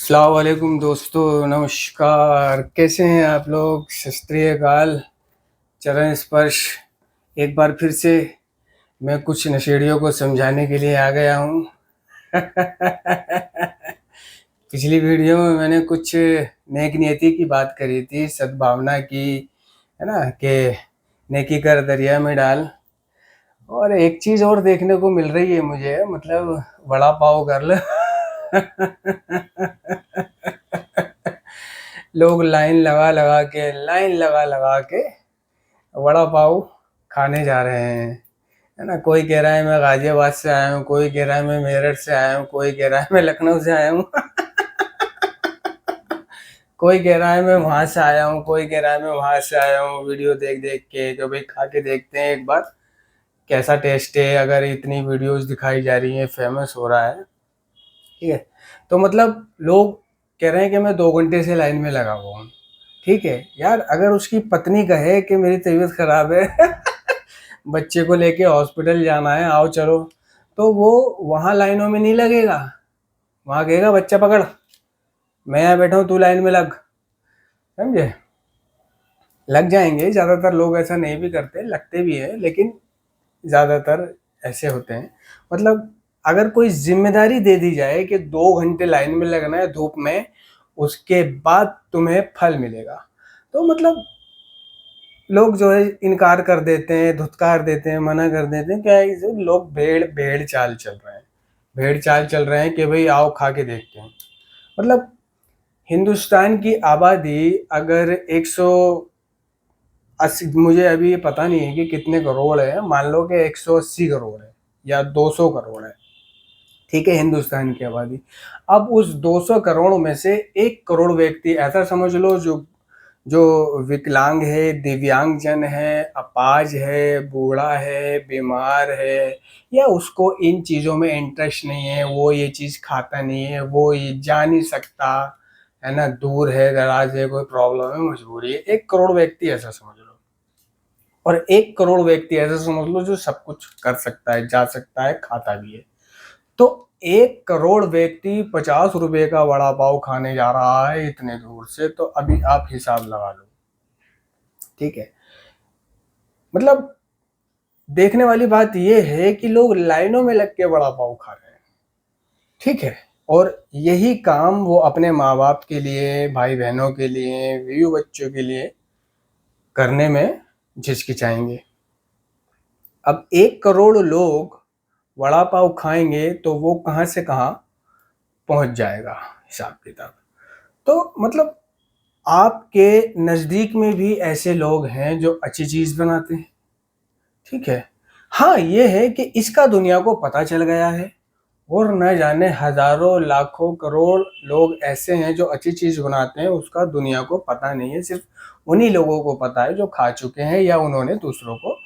अस्सलाम वालेकुम दोस्तों, नमस्कार। कैसे हैं आप लोग? सत श्री अकाल। चरण स्पर्श। एक बार फिर से मैं कुछ नशेड़ियों को समझाने के लिए आ गया हूँ। पिछली वीडियो में मैंने कुछ नेक नियति की बात करी थी, सद्भावना की, है ना, कि नेकी कर दरिया में डाल। और एक चीज़ और देखने को मिल रही है मुझे, मतलब वड़ा पाव गर्ल। लोग लाइन लगा लगा के वड़ा पाव खाने जा रहे हैं, है ना। कोई कह रहा है मैं गाजियाबाद से आया हूँ, कोई कह रहा है मैं मेरठ से आया हूँ, कोई कह रहा है मैं लखनऊ से आया हूँ। कोई कह रहा है मैं वहां से आया हूँ, कोई कह रहा है मैं वहां से आया हूँ। वीडियो देख देख के जो भाई खा के देखते हैं एक बार कैसा टेस्ट है। अगर इतनी वीडियोस दिखाई जा रही हैं, फेमस हो रहा है, ठीक है, तो मतलब लोग कह रहे हैं कि मैं 2 घंटे से लाइन में लगा हुआ हूँ। ठीक है यार, अगर उसकी पत्नी कहे कि मेरी तबीयत खराब है, बच्चे को लेके हॉस्पिटल जाना है, आओ चलो, तो वो वहां लाइनों में नहीं लगेगा। वहां कहेगा बच्चा पकड़, मैं यहाँ बैठा हूँ, तू लाइन में लग। समझे? लग जाएंगे। ज्यादातर लोग ऐसा नहीं भी करते, लगते भी है, लेकिन ज्यादातर ऐसे होते हैं। मतलब अगर कोई जिम्मेदारी दे दी जाए कि 2 घंटे लाइन में लगना है धूप में, उसके बाद तुम्हें फल मिलेगा, तो मतलब लोग जो है इनकार कर देते हैं, धुतकार देते हैं, मना कर देते हैं। क्या है कि लोग भेड़ भेड़ चाल चल रहे हैं, भेड़ चाल चल रहे हैं कि भाई आओ खा के देखते हैं। मतलब हिंदुस्तान की आबादी अगर 180, मुझे अभी ये पता नहीं है कि कितने करोड़ है, मान लो कि 180 करोड़ है या 200 करोड़ है, ठीक है, हिंदुस्तान की आबादी। अब उस 200 करोड़ में से 1 करोड़ व्यक्ति ऐसा समझ लो जो जो विकलांग है, दिव्यांग जन है, अपाज है, बूढ़ा है, बीमार है, या उसको इन चीज़ों में इंटरेस्ट नहीं है, वो ये चीज़ खाता नहीं है, वो ये जा नहीं सकता, है ना, दूर है, दराज है, कोई प्रॉब्लम है, मजबूरी है। 1 करोड़ व्यक्ति ऐसा समझ लो। और 1 करोड़ व्यक्ति ऐसा समझ लो जो सब कुछ कर सकता है, जा सकता है, खाता भी है। तो 1 करोड़ व्यक्ति 50 रुपए का वड़ा पाव खाने जा रहा है इतने दूर से, तो अभी आप हिसाब लगा लो। ठीक है, मतलब देखने वाली बात यह है कि लोग लाइनों में लग के वड़ा पाव खा रहे हैं। ठीक है, और यही काम वो अपने माँ बाप के लिए, भाई बहनों के लिए, बीवी बच्चों के लिए करने में झिझकिचाएंगे। अब 1 करोड़ लोग वड़ा पाव खाएंगे तो वो कहाँ से कहाँ पहुंच जाएगा हिसाब किताब। तो मतलब आपके नज़दीक में भी ऐसे लोग हैं जो अच्छी चीज़ बनाते हैं। ठीक है, हाँ ये है कि इसका दुनिया को पता चल गया है, और न जाने हजारों लाखों करोड़ लोग ऐसे हैं जो अच्छी चीज़ बनाते हैं, उसका दुनिया को पता नहीं है। सिर्फ उन्हीं लोगों को पता है जो खा चुके हैं या उन्होंने दूसरों को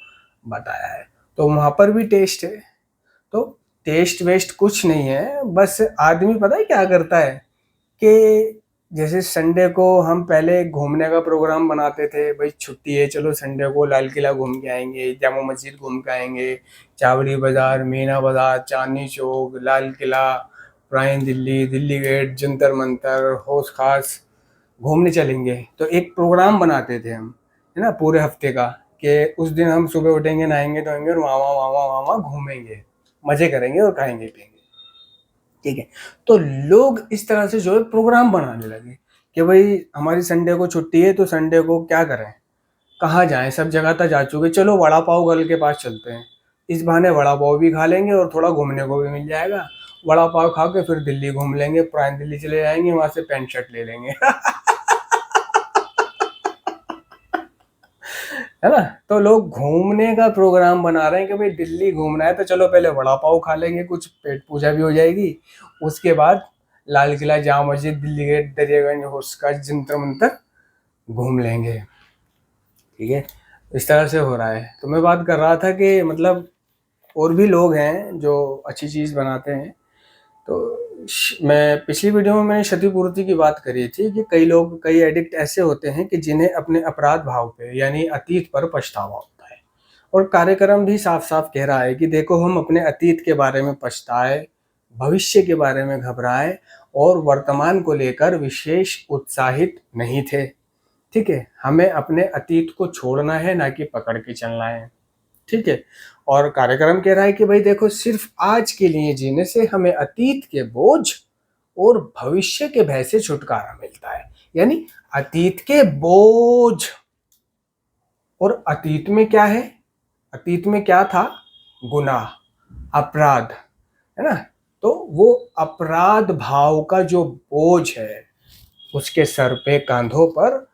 बताया है। तो वहाँ पर भी टेस्ट है। तो टेस्ट वेस्ट कुछ नहीं है, बस आदमी पता है क्या करता है कि जैसे संडे को हम पहले घूमने का प्रोग्राम बनाते थे, भाई छुट्टी है, चलो संडे को लाल किला घूम के आएंगे, जामा मस्जिद घूम के आएंगे, चावड़ी बाज़ार, मीना बाज़ार, चांदनी चौक, लाल किला, पुरानी दिल्ली, दिल्ली गेट, जंतर मंतर, हौस खास घूमने चलेंगे। तो एक प्रोग्राम बनाते थे हम, है ना, पूरे हफ्ते का, कि उस दिन हम सुबह उठेंगे, नहाएंगे धोएंगे और वहाँ वहाँ वहाँ वहाँ घूमेंगे, मज़े करेंगे और खाएंगे पिएंगे। ठीक है, तो लोग इस तरह से जो है प्रोग्राम बनाने लगे कि भाई हमारी संडे को छुट्टी है, तो संडे को क्या करें, कहाँ जाएं, सब जगह तक जा चुके, चलो वड़ा पाव गर्ल के पास चलते हैं। इस बहाने वड़ा पाव भी खा लेंगे और थोड़ा घूमने को भी मिल जाएगा। वड़ा पाव खा के फिर दिल्ली घूम लेंगे, पुरानी दिल्ली चले जाएंगे, वहां से पैंट शर्ट ले लेंगे। है ना। तो लोग घूमने का प्रोग्राम बना रहे हैं कि भाई दिल्ली घूमना है तो चलो पहले वड़ा पाव खा लेंगे, कुछ पेट पूजा भी हो जाएगी, उसके बाद लाल किला, जामा मस्जिद, दिल्ली गेट, दरियागंज, होस्का, जंतर मंतर घूम लेंगे। ठीक है, इस तरह से हो रहा है। तो मैं बात कर रहा था कि मतलब और भी लोग हैं जो अच्छी चीज़ बनाते हैं। तो मैं पिछली वीडियो में मैंने क्षतिपूर्ति की बात करी थी कि कई लोग, कई एडिक्ट ऐसे होते हैं कि जिन्हें अपने अपराध भाव पे यानी अतीत पर पछतावा होता है। और कार्यक्रम भी साफ साफ कह रहा है कि देखो हम अपने अतीत के बारे में पछताए भविष्य के बारे में घबराए और वर्तमान को लेकर विशेष उत्साहित नहीं थे। ठीक है, हमें अपने अतीत को छोड़ना है, ना कि पकड़ के चलना है। ठीक है, और कार्यक्रम कह रहा है कि भाई देखो, सिर्फ आज के लिए जीने से हमें अतीत के बोझ और भविष्य के भय से छुटकारा मिलता है। यानी अतीत के बोझ, और अतीत में क्या है, अतीत में क्या था, गुनाह, अपराध, है ना। तो वो अपराध भाव का जो बोझ है उसके सर पे, कांधों पर,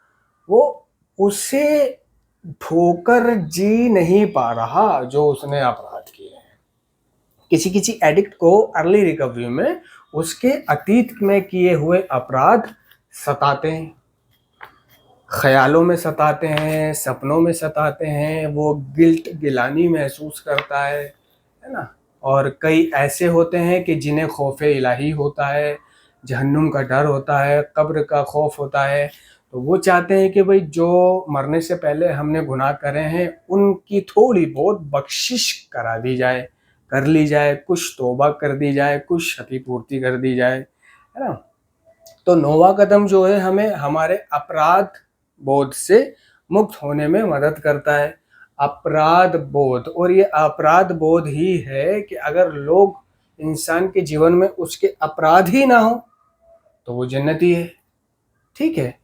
वो उसे ठोकर जी नहीं पा रहा जो उसने अपराध किए हैं। किसी किसी एडिक्ट को अर्ली रिकवरी में उसके अतीत में किए हुए अपराध सताते हैं, ख्यालों में सताते हैं, सपनों में सताते हैं, वो गिल्ट, गिलानी महसूस करता है ना। और कई ऐसे होते हैं कि जिन्हें खौफे इलाही होता है, जहन्नुम का डर होता है, कब्र का खौफ होता है। तो वो चाहते हैं कि भाई जो मरने से पहले हमने गुनाह करे हैं उनकी थोड़ी बहुत बख्शिश करा दी जाए, कर ली जाए, कुछ तौबा कर दी जाए, कुछ क्षतिपूर्ति कर दी जाए, है ना। तो नौवां कदम जो है हमें हमारे अपराध बोध से मुक्त होने में मदद करता है। अपराध बोध, और ये अपराध बोध ही है कि अगर लोग, इंसान के जीवन में उसके अपराध ही ना हो तो वो जन्नती है। ठीक है,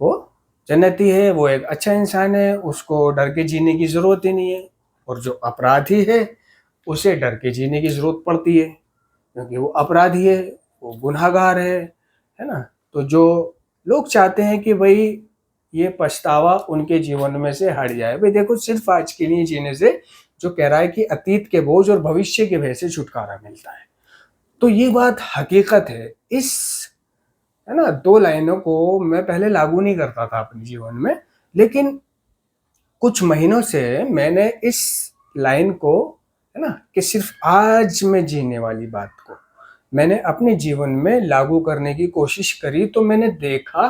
वो जन्नती है, वो एक अच्छा इंसान है, उसको डर के जीने की जरूरत ही नहीं है। और जो अपराधी है उसे डर के जीने की जरूरत पड़ती है, क्योंकि वो अपराधी है, वो गुनहगार है ना। तो जो लोग चाहते हैं कि भाई ये पछतावा उनके जीवन में से हट जाए, भाई देखो, सिर्फ आज के लिए जीने से, जो कह रहा है कि अतीत के बोझ और भविष्य के भय से छुटकारा मिलता है, तो ये बात हकीकत है। इस, है ना, दो लाइनों को मैं पहले लागू नहीं करता था अपने जीवन में, लेकिन कुछ महीनों से मैंने इस लाइन को, है ना, कि सिर्फ आज में जीने वाली बात को मैंने अपने जीवन में लागू करने की कोशिश करी, तो मैंने देखा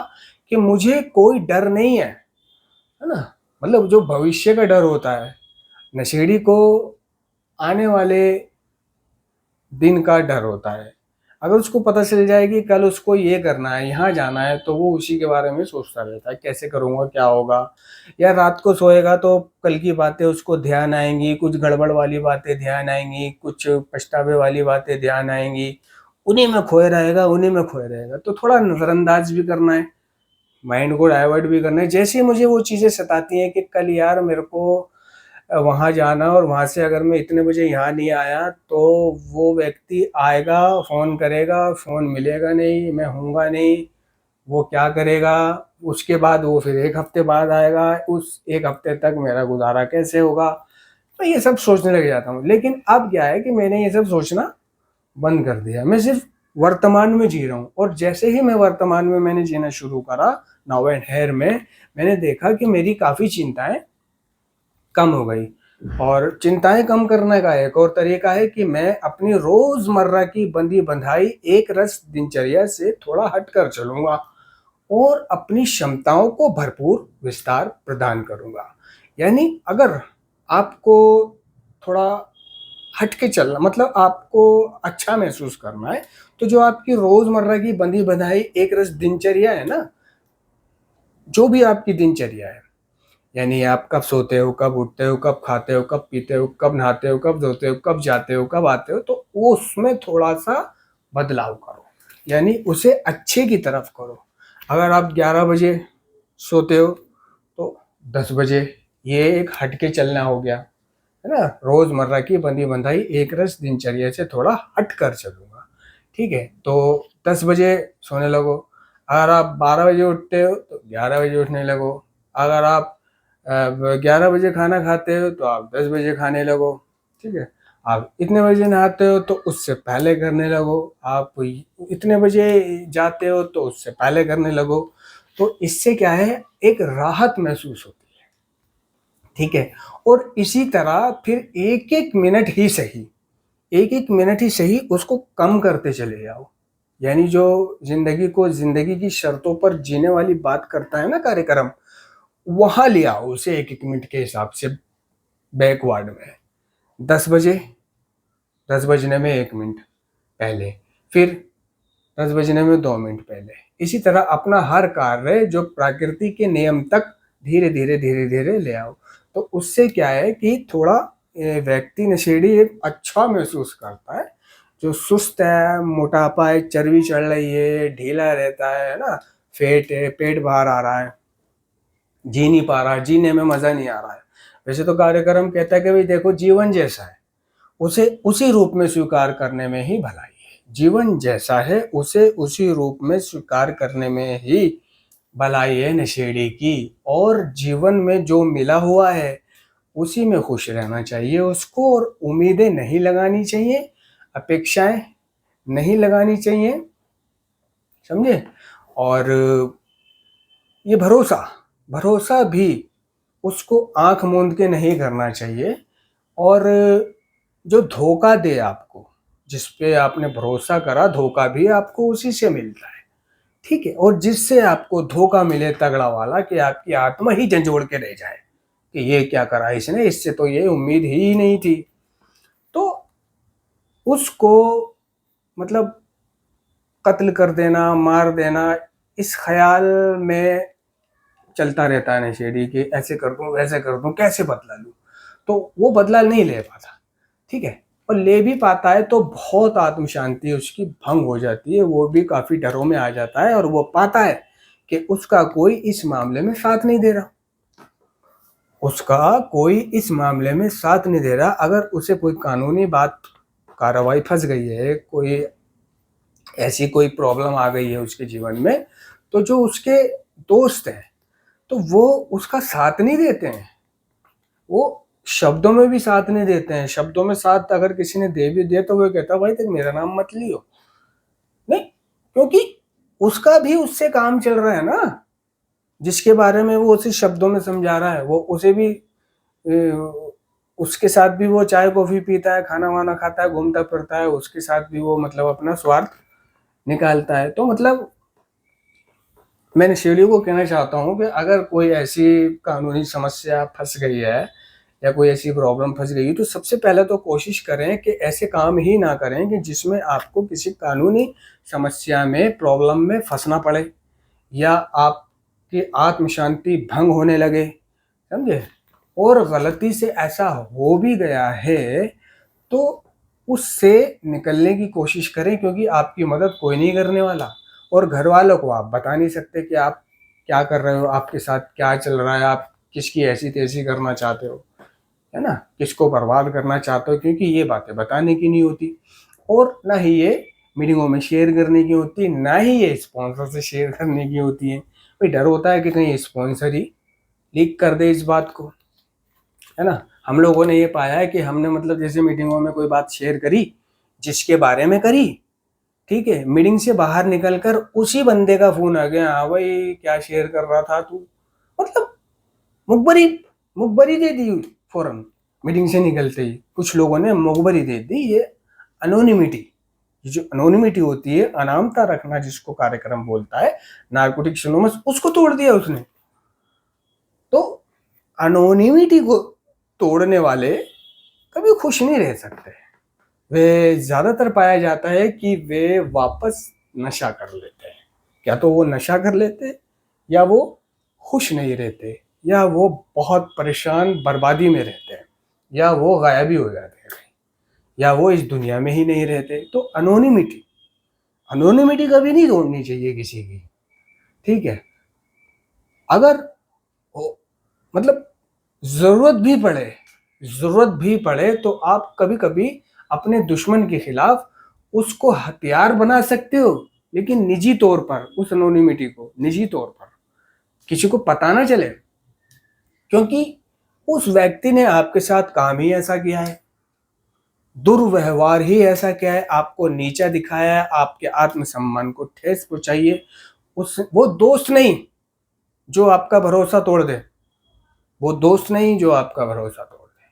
कि मुझे कोई डर नहीं है ना। मतलब जो भविष्य का डर होता है, नशेड़ी को आने वाले दिन का डर होता है। अगर उसको पता चल जाए कि कल उसको ये करना है, यहाँ जाना है, तो वो उसी के बारे में सोचता रहता है, कैसे करूँगा, क्या होगा। या रात को सोएगा तो कल की बातें उसको ध्यान आएंगी, कुछ गड़बड़ वाली बातें ध्यान आएंगी, कुछ पछतावे वाली बातें ध्यान आएंगी, उन्हीं में खोए रहेगा, उन्हीं में खोए रहेगा। तो थोड़ा नज़रअंदाज भी करना है, माइंड को डाइवर्ट भी करना है। जैसे ही मुझे वो चीज़ें सताती हैं कि कल यार मेरे को वहाँ जाना, और वहाँ से अगर मैं इतने बजे यहाँ नहीं आया तो वो व्यक्ति आएगा, फ़ोन करेगा, फ़ोन मिलेगा नहीं, मैं हूँगा नहीं, वो क्या करेगा, उसके बाद वो फिर एक हफ्ते बाद आएगा, उस एक हफ्ते तक मेरा गुजारा कैसे होगा। तो ये सब सोचने लग जाता हूँ। लेकिन अब क्या है कि मैंने ये सब सोचना बंद कर दिया, मैं सिर्फ वर्तमान में जी रहा हूँ। और जैसे ही मैं वर्तमान में मैंने जीना शुरू करा, नाउ एंड हेयर में, मैंने देखा कि मेरी काफ़ी चिंताएं कम हो गई। और चिंताएं कम करने का एक और तरीका है कि मैं अपनी रोजमर्रा की बंदी बंधाई एक रस दिनचर्या से थोड़ा हटकर चलूंगा और अपनी क्षमताओं को भरपूर विस्तार प्रदान करूंगा। यानी अगर आपको थोड़ा हट के चलना, मतलब आपको अच्छा महसूस करना है, तो जो आपकी रोजमर्रा की बंदी बंधाई एक रस दिनचर्या है ना, जो भी आपकी दिनचर्या है, यानी आप कब सोते हो, कब उठते हो, कब खाते हो, कब पीते हो, कब नहाते हो, कब धोते हो, कब जाते हो, कब आते हो, तो वो उसमें थोड़ा सा बदलाव करो, यानी उसे अच्छे की तरफ करो। अगर आप 11 बजे सोते हो तो 10 बजे, ये एक हट के चलना हो गया, है ना। रोजमर्रा की बंदी बंधाई एक रस दिनचर्या से थोड़ा हट कर चलूंगा। ठीक है, तो 10 बजे सोने लगो। अगर आप 12 बजे उठते हो तो 11 बजे उठने लगो। अगर आप 11 बजे खाना खाते हो तो आप 10 बजे खाने लगो। ठीक है, आप इतने बजे नहाते हो तो उससे पहले करने लगो। आप इतने बजे जाते हो तो उससे पहले करने लगो। तो इससे क्या है, एक राहत महसूस होती है। ठीक है, और इसी तरह फिर एक एक मिनट ही सही, एक एक मिनट ही सही उसको कम करते चले जाओ। यानी जो जिंदगी को जिंदगी की शर्तों पर जीने वाली बात करता है ना कार्यक्रम, वहां ले आओ उसे एक एक मिनट के हिसाब से बैकवर्ड में। 10 बजे, 10 बजने में 1 मिनट, पहले, फिर 10 बजने में 2 मिनट पहले। इसी तरह अपना हर कार्य जो प्रकृति के नियम तक धीरे धीरे धीरे धीरे ले आओ। तो उससे क्या है कि थोड़ा व्यक्ति नशेड़ी अच्छा महसूस करता है। जो सुस्त है, मोटापा है, चर्बी चढ़ रही है, ढीला रहता है ना, फेट है, पेट बाहर आ रहा है, जी नहीं पा रहा, जीने में मजा नहीं आ रहा है। वैसे तो कार्यक्रम कहता है कि भाई देखो जीवन जैसा है उसे उसी रूप में स्वीकार करने में ही भलाई है। जीवन जैसा है उसे उसी रूप में स्वीकार करने में ही भलाई है नशेड़ी की। और जीवन में जो मिला हुआ है उसी में खुश रहना चाहिए उसको, और उम्मीदें नहीं लगानी चाहिए, अपेक्षाएं नहीं लगानी चाहिए, समझे। और ये भरोसा भरोसा भी उसको आंख मूंद के नहीं करना चाहिए। और जो धोखा दे आपको, जिस पे आपने भरोसा करा, धोखा भी आपको उसी से मिलता है, ठीक है। और जिससे आपको धोखा मिले तगड़ा वाला, कि आपकी आत्मा ही झंझोड़ के रह जाए कि ये क्या करा इसने, इससे तो ये उम्मीद ही नहीं थी, तो उसको मतलब कत्ल कर देना, मार देना, इस ख्याल में चलता रहता है नशेड़ी कि ऐसे कर दूं, वैसे कर दूं, कैसे बदला लूं। तो वो बदला नहीं ले पाता, ठीक है। और ले भी पाता है तो बहुत आत्म शांति उसकी भंग हो जाती है, वो भी काफी डरों में आ जाता है, और वो पाता है कि उसका कोई इस मामले में साथ नहीं दे रहा, उसका कोई इस मामले में साथ नहीं दे रहा। अगर उसे कोई कानूनी बात, कार्रवाई फंस गई है, कोई ऐसी कोई प्रॉब्लम आ गई है उसके जीवन में, तो जो उसके दोस्त हैं तो वो उसका साथ नहीं देते हैं, वो शब्दों में भी साथ नहीं देते हैं। शब्दों में साथ अगर किसी ने दे भी दिया तो वो कहता भाई तक मेरा नाम मत लियो, नहीं, क्योंकि उसका भी उससे काम चल रहा है ना, जिसके बारे में वो उसी शब्दों में समझा रहा है, वो उसे भी उसके साथ भी वो चाय कॉफी पीता है, खाना वाना खाता है, घूमता फिरता है, उसके साथ भी वो मतलब अपना स्वार्थ निकालता है। तो मतलब मैं शेलियों को कहना चाहता हूँ कि अगर कोई ऐसी कानूनी समस्या फंस गई है या कोई ऐसी प्रॉब्लम फंस गई है, तो सबसे पहले तो कोशिश करें कि ऐसे काम ही ना करें कि जिसमें आपको किसी कानूनी समस्या में, प्रॉब्लम में फंसना पड़े, या आपकी आत्म शांति भंग होने लगे, समझे। और गलती से ऐसा हो भी गया है तो उससे निकलने की कोशिश करें, क्योंकि आपकी मदद कोई नहीं करने वाला। और घर वालों को आप बता नहीं सकते कि आप क्या कर रहे हो, आपके साथ क्या चल रहा है, आप किसकी ऐसी तैसी करना चाहते हो, है ना, किसको बर्बाद करना चाहते हो, क्योंकि ये बातें बताने की नहीं होती, और ना ही ये मीटिंगों में शेयर करने की होती, ना ही ये स्पॉन्सर से शेयर करने की होती है। भाई डर होता है कि कहीं स्पॉन्सर ही लीक कर दे इस बात को, है ना। हम लोगों ने ये पाया है कि हमने मतलब जैसे मीटिंगों में कोई बात शेयर करी, जिसके बारे में करी, ठीक है, मीटिंग से बाहर निकलकर उसी बंदे का फोन आ गया, हाँ भाई क्या शेयर कर रहा था तू, मतलब मुखबरी मुखबरी दे दी फौरन, मीटिंग से निकलते ही कुछ लोगों ने मुखबरी दे दी। ये अनोनिमिटी, ये जो अनोनिमिटी होती है, अनामता रखना जिसको कार्यक्रम बोलता है, नार्कोटिक्स एनोनिमस, उसको तोड़ दिया उसने। तो अनोनिमिटी को तोड़ने वाले कभी खुश नहीं रह सकते। वे ज्यादातर पाया जाता है कि वे वापस नशा कर लेते हैं, या तो वो नशा कर लेते, या वो खुश नहीं रहते, या वो बहुत परेशान बर्बादी में रहते हैं, या वो गायब ही हो जाते हैं, या वो इस दुनिया में ही नहीं रहते। तो अनोनिमिटी अनोनिमिटी कभी नहीं तोड़नी चाहिए किसी की, ठीक है। अगर मतलब जरूरत भी पड़े तो आप कभी कभी अपने दुश्मन के खिलाफ उसको हथियार बना सकते हो, लेकिन निजी तौर पर, उस एनोनिमिटी को निजी तौर पर किसी को पता ना चले, क्योंकि उस व्यक्ति ने आपके साथ काम ही ऐसा किया है, दुर्व्यवहार ही ऐसा किया है, आपको नीचा दिखाया है, आपके आत्मसम्मान को ठेस पहुंचाई है। उस वो दोस्त नहीं जो आपका भरोसा तोड़ दे, वो दोस्त नहीं जो आपका भरोसा तोड़ दे।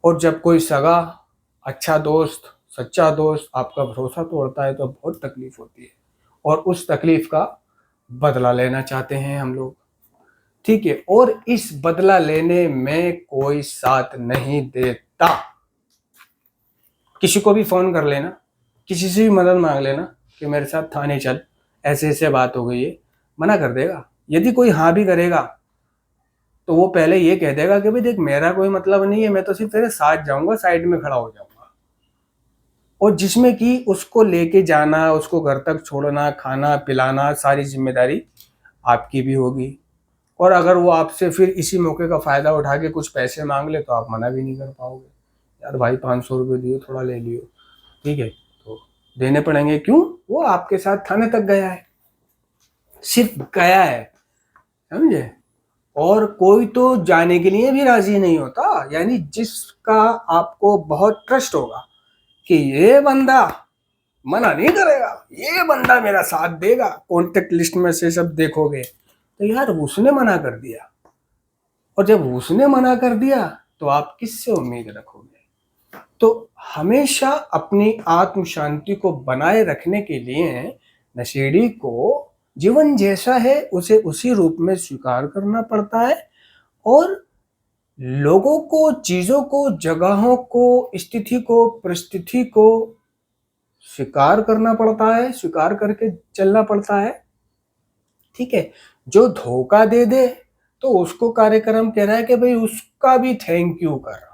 और जब कोई सगा, अच्छा दोस्त, सच्चा दोस्त आपका भरोसा तोड़ता है तो बहुत तकलीफ होती है, और उस तकलीफ का बदला लेना चाहते हैं हम लोग, ठीक है। और इस बदला लेने में कोई साथ नहीं देता। किसी को भी फोन कर लेना, किसी से भी मदद मांग लेना कि मेरे साथ थाने चल, ऐसे ऐसे बात हो गई है, मना कर देगा। यदि कोई हाँ भी करेगा तो वो पहले ये कह देगा कि भाई देख, मेरा कोई मतलब नहीं है, मैं तो सिर्फ तेरे साथ जाऊंगा, साइड में खड़ा हो जाऊंगा। और जिसमें कि उसको लेके जाना, उसको घर तक छोड़ना, खाना पिलाना, सारी जिम्मेदारी आपकी भी होगी। और अगर वो आपसे फिर इसी मौके का फायदा उठा के कुछ पैसे मांग ले तो आप मना भी नहीं कर पाओगे। यार भाई 500 रुपये दियो, थोड़ा ले लियो, ठीक है, तो देने पड़ेंगे। क्यों? वो आपके साथ थाने तक गया है, सिर्फ गया है, समझे। और कोई तो जाने के लिए भी राजी नहीं होता, यानी जिसका आपको बहुत ट्रस्ट होगा कि ये बंदा मना नहीं करेगा, ये बंदा मेरा साथ देगा, कॉन्टेक्ट लिस्ट में से सब देखोगे तो यार उसने मना कर दिया। और जब उसने मना कर दिया तो आप किससे उम्मीद रखोगे? तो हमेशा अपनी आत्म शांति को बनाए रखने के लिए नशेड़ी को जीवन जैसा है उसे उसी रूप में स्वीकार करना पड़ता है, और लोगों को, चीजों को, जगहों को, स्थिति को, परिस्थिति को स्वीकार करना पड़ता है, स्वीकार करके चलना पड़ता है। ठीक है, जो धोखा दे दे तो उसको कार्यक्रम कह रहा है कि भाई उसका भी थैंक यू कर।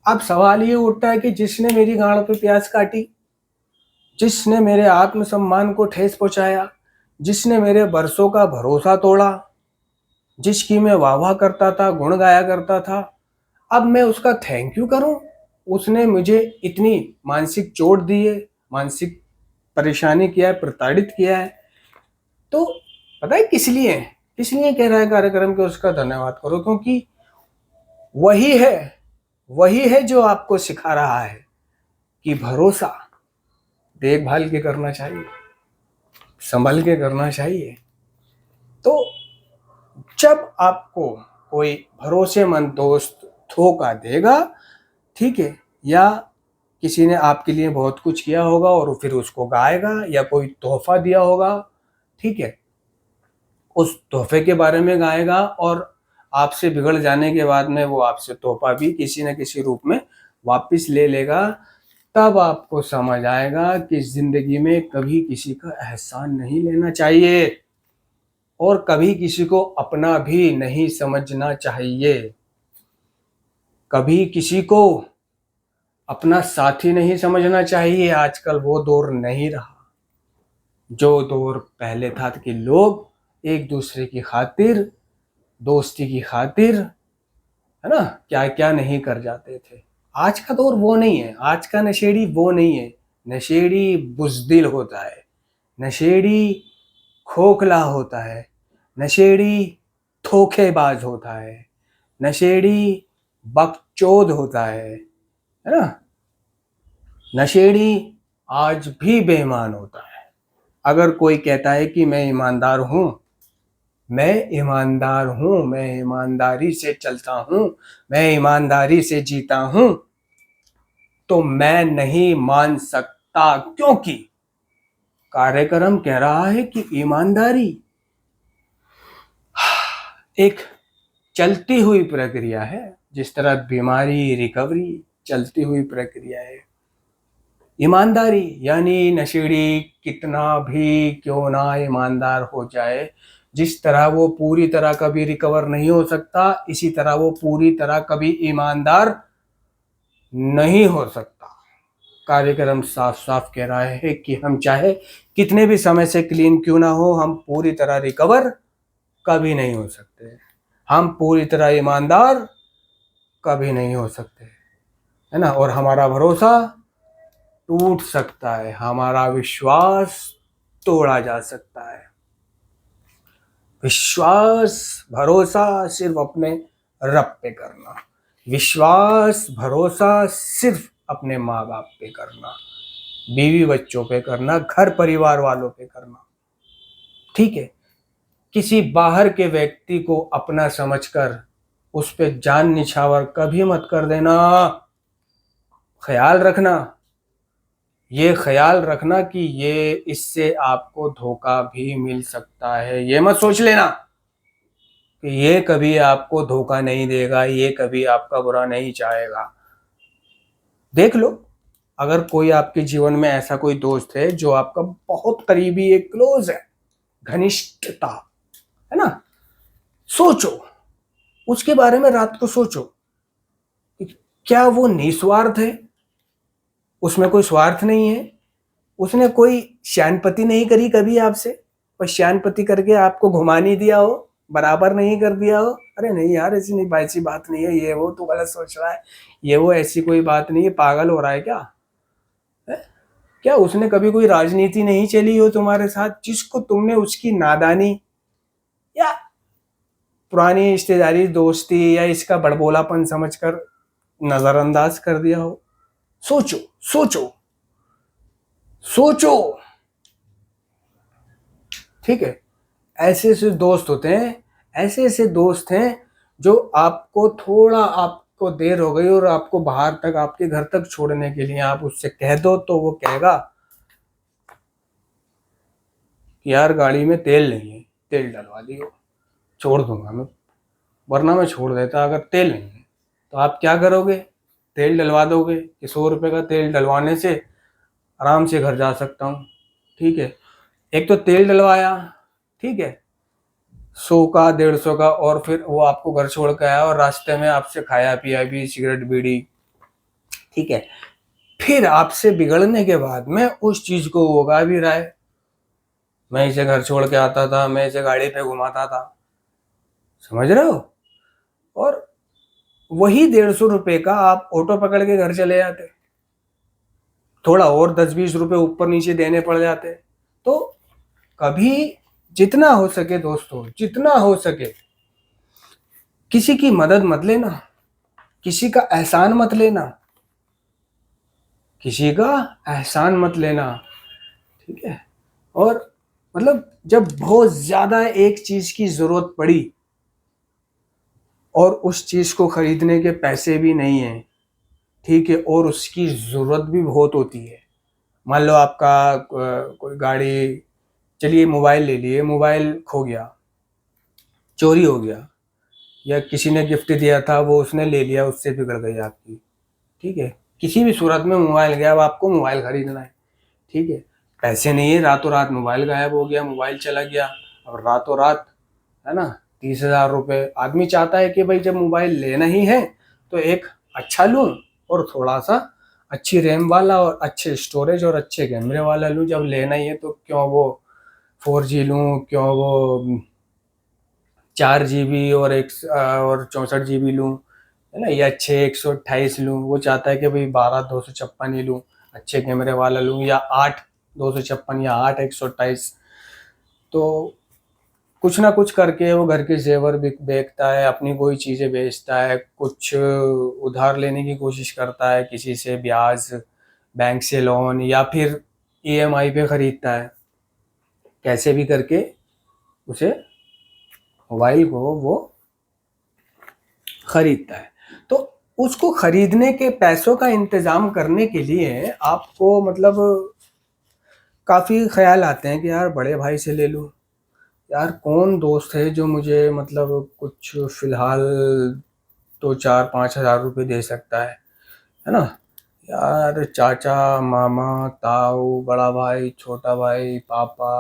अब सवाल ये उठता है कि जिसने मेरी गांड पे प्यास काटी, जिसने मेरे आत्मसम्मान को ठेस पहुंचाया, जिसने मेरे बरसों का भरोसा तोड़ा, जिसकी मैं वाह वाह करता था, गुण गाया करता था, अब मैं उसका थैंक यू करूं? उसने मुझे इतनी मानसिक चोट दी है, मानसिक परेशानी किया है, प्रताड़ित किया है, तो पता है किस लिए कह रहा है कार्यक्रम के उसका धन्यवाद करो? क्योंकि वही है जो आपको सिखा रहा है कि भरोसा देखभाल के करना चाहिए, संभल के करना चाहिए। तो जब आपको कोई भरोसेमंद दोस्त धोखा देगा, ठीक है, या किसी ने आपके लिए बहुत कुछ किया होगा और फिर उसको गाएगा, या कोई तोहफा दिया होगा, ठीक है, उस तोहफे के बारे में गाएगा, और आपसे बिगड़ जाने के बाद में वो आपसे तोहफा भी किसी न किसी रूप में वापस ले लेगा, तब आपको समझ आएगा कि जिंदगी में कभी किसी का एहसान नहीं लेना चाहिए और कभी किसी को अपना भी नहीं समझना चाहिए। कभी किसी को अपना साथी नहीं समझना चाहिए। आजकल वो दौर नहीं रहा जो दौर पहले था कि लोग एक दूसरे की खातिर, दोस्ती की खातिर, है ना, क्या क्या नहीं कर जाते थे। आज का दौर वो नहीं है, आज का नशेड़ी वो नहीं है। नशेड़ी बुज़दिल होता है, नशेड़ी खोखला होता है, नशेड़ी धोखेबाज होता है, नशेड़ी बकचोद होता है ना। नशेड़ी आज भी बेईमान होता है। अगर कोई कहता है कि मैं ईमानदार हूं, मैं ईमानदार हूं, मैं ईमानदारी से चलता हूं, मैं ईमानदारी से जीता हूं, तो मैं नहीं मान सकता, क्योंकि कार्यक्रम कह रहा है कि ईमानदारी एक चलती हुई प्रक्रिया है। जिस तरह बीमारी, रिकवरी चलती हुई प्रक्रिया है, ईमानदारी यानी नशेड़ी कितना भी क्यों ना ईमानदार हो जाए, जिस तरह वो पूरी तरह कभी रिकवर नहीं हो सकता, इसी तरह वो पूरी तरह कभी ईमानदार नहीं हो सकता। कार्यक्रम साफ साफ कह रहा है कि हम चाहे कितने भी समय से क्लीन क्यों ना हो, हम पूरी तरह रिकवर कभी नहीं हो सकते, हम पूरी तरह ईमानदार कभी नहीं हो सकते, है ना। और हमारा भरोसा टूट सकता है, हमारा विश्वास तोड़ा जा सकता है। विश्वास भरोसा सिर्फ अपने रब पे करना, विश्वास भरोसा सिर्फ अपने माँ बाप पे करना, बीवी बच्चों पे करना, घर परिवार वालों पे करना, ठीक है। किसी बाहर के व्यक्ति को अपना समझकर उस पे जान निछावर कभी मत कर देना। ख्याल रखना, ये ख्याल रखना कि ये इससे आपको धोखा भी मिल सकता है। ये मत सोच लेना कि ये कभी आपको धोखा नहीं देगा, ये कभी आपका बुरा नहीं चाहेगा। देख लो, अगर कोई आपके जीवन में ऐसा कोई दोस्त है जो आपका बहुत करीबी है, क्लोज है, घनिष्ठता है ना, सोचो उसके बारे में, रात को सोचो कि क्या वो निस्वार्थ है, उसमें कोई स्वार्थ नहीं है, उसने कोई श्यानपति नहीं करी कभी आपसे, और श्यानपति करके आपको घुमा नहीं दिया हो, बराबर नहीं कर दिया हो, अरे नहीं यार ऐसी नहीं, ऐसी बात नहीं है, ये वो तू गलत सोच रहा है, ये वो ऐसी कोई बात नहीं है, पागल हो रहा है क्या है? क्या उसने कभी कोई राजनीति नहीं चली हो तुम्हारे साथ जिसको तुमने उसकी नादानी या पुरानी रिश्तेदारी, दोस्ती या इसका बड़बोलापन समझकर नजरअंदाज कर दिया हो? सोचो सोचो सोचो। ठीक है, ऐसे ऐसे दोस्त होते हैं, ऐसे ऐसे दोस्त हैं जो आपको थोड़ा, आपको देर हो गई और आपको बाहर तक, आपके घर तक छोड़ने के लिए आप उससे कह दो तो वो कहेगा कि यार गाड़ी में तेल नहीं है, तेल डलवा दियो, छोड़ दूंगा मैं, वरना मैं छोड़ देता अगर तेल नहीं है। तो आप क्या करोगे? तेल डलवा दोगे कि 100 रुपये का तेल डलवाने से आराम से घर जा सकता हूँ। ठीक है, एक तो तेल डलवाया, ठीक है, 100 का 150 का, और फिर वो आपको घर छोड़ के आया और रास्ते में आपसे खाया पिया भी, सिगरेट बीड़ी, ठीक है, फिर आपसे बिगड़ने के बाद में उस चीज को वो गा भी रहा है, मैं इसे घर छोड़ के आता था, मैं इसे गाड़ी पे घुमाता था, समझ रहे हो? और वही 150 रुपये का आप ऑटो पकड़ के घर चले जाते, थोड़ा और 10-20 रुपए ऊपर नीचे देने पड़ जाते। तो कभी जितना हो सके दोस्तों, जितना हो सके किसी की मदद मत लेना, किसी का एहसान मत लेना, किसी का एहसान मत लेना, ठीक है? और मतलब जब बहुत ज्यादा एक चीज की जरूरत पड़ी और उस चीज को खरीदने के पैसे भी नहीं है, ठीक है, और उसकी जरूरत भी बहुत होती है, मान लो आपका कोई गाड़ी, चलिए मोबाइल ले लिए, मोबाइल खो गया, चोरी हो गया, या किसी ने गिफ्ट दिया था वो उसने ले लिया, उससे बिगड़ गई आपकी, ठीक है, किसी भी सूरत में मोबाइल गया, अब आपको मोबाइल खरीदना है, ठीक है, पैसे नहीं है, रातों रात मोबाइल गायब हो गया, मोबाइल चला गया, और रातों रात, है ना, 30,000 रुपये, आदमी चाहता है कि भाई जब मोबाइल लेना ही है तो एक अच्छा लूँ और थोड़ा सा अच्छी रैम वाला और अच्छे स्टोरेज और अच्छे कैमरे वाला लूँ, जब लेना ही है तो क्यों वो 4G लूँ, क्यों वो 4 GB और 64 GB लूँ, है ना, या 6 128 लूँ, वो चाहता है कि भाई 12 256 ही लूँ, अच्छे कैमरे वाला लूँ, या 8 256 या 8 128। तो कुछ ना कुछ करके वो घर के जेवर भी बेचता है, अपनी कोई चीज़ें बेचता है, कुछ उधार लेने की कोशिश करता है किसी से, ब्याज, बैंक से लोन, या फिर EMI पे खरीदता है, कैसे भी करके उसे मोबाइल को वो खरीदता है। तो उसको खरीदने के पैसों का इंतजाम करने के लिए आपको मतलब काफ़ी ख्याल आते हैं कि यार बड़े भाई से ले लूँ, यार कौन दोस्त है जो मुझे मतलब कुछ फिलहाल तो 4-5 हज़ार रुपये दे सकता है ना, यार चाचा, मामा, ताऊ, बड़ा भाई, छोटा भाई, पापा,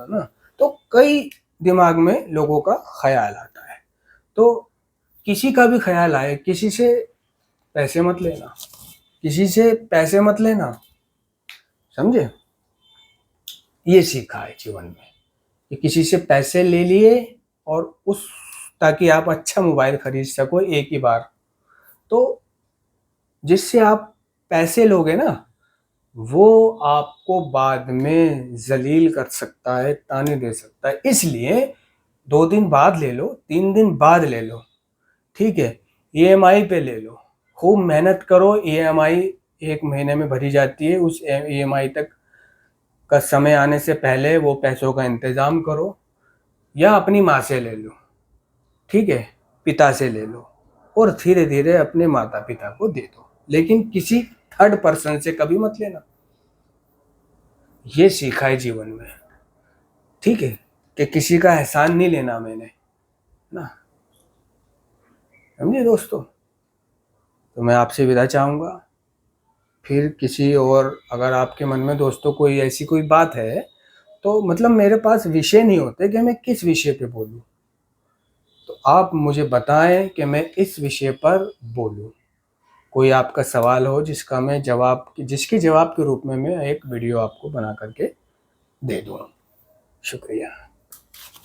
है ना, तो कई दिमाग में लोगों का ख्याल आता है। तो किसी का भी ख्याल आए, किसी से पैसे मत लेना, किसी से पैसे मत लेना, समझे? ये सीखा है जीवन में कि किसी से पैसे ले लिए और उस, ताकि आप अच्छा मोबाइल खरीद सको एक ही बार, तो जिससे आप पैसे लोगे ना वो आपको बाद में जलील कर सकता है, ताने दे सकता है, इसलिए 2 दिन बाद ले लो, 3 दिन बाद ले लो, ठीक है, EMI पे ले लो, खूब मेहनत करो, EMI 1 महीने में भरी जाती है, उस EMI तक का समय आने से पहले वो पैसों का इंतजाम करो, या अपनी माँ से ले लो, ठीक है, पिता से ले लो, और धीरे धीरे अपने माता पिता को दे दो, लेकिन किसी थर्ड पर्सन से कभी मत लेना। ये सीखा है जीवन में, ठीक है, कि किसी का एहसान नहीं लेना मैंने, ना, समझे दोस्तों? तो मैं आपसे विदा चाहूँगा, फिर किसी और, अगर आपके मन में दोस्तों कोई ऐसी कोई बात है, तो मतलब मेरे पास विषय नहीं होते कि मैं किस विषय पे बोलूँ। तो आप मुझे बताएं कि मैं इस विषय पर बोलूँ। कोई आपका सवाल हो जिसका मैं जिसके जवाब के रूप में मैं एक वीडियो आपको बना करके दे दूँ। शुक्रिया।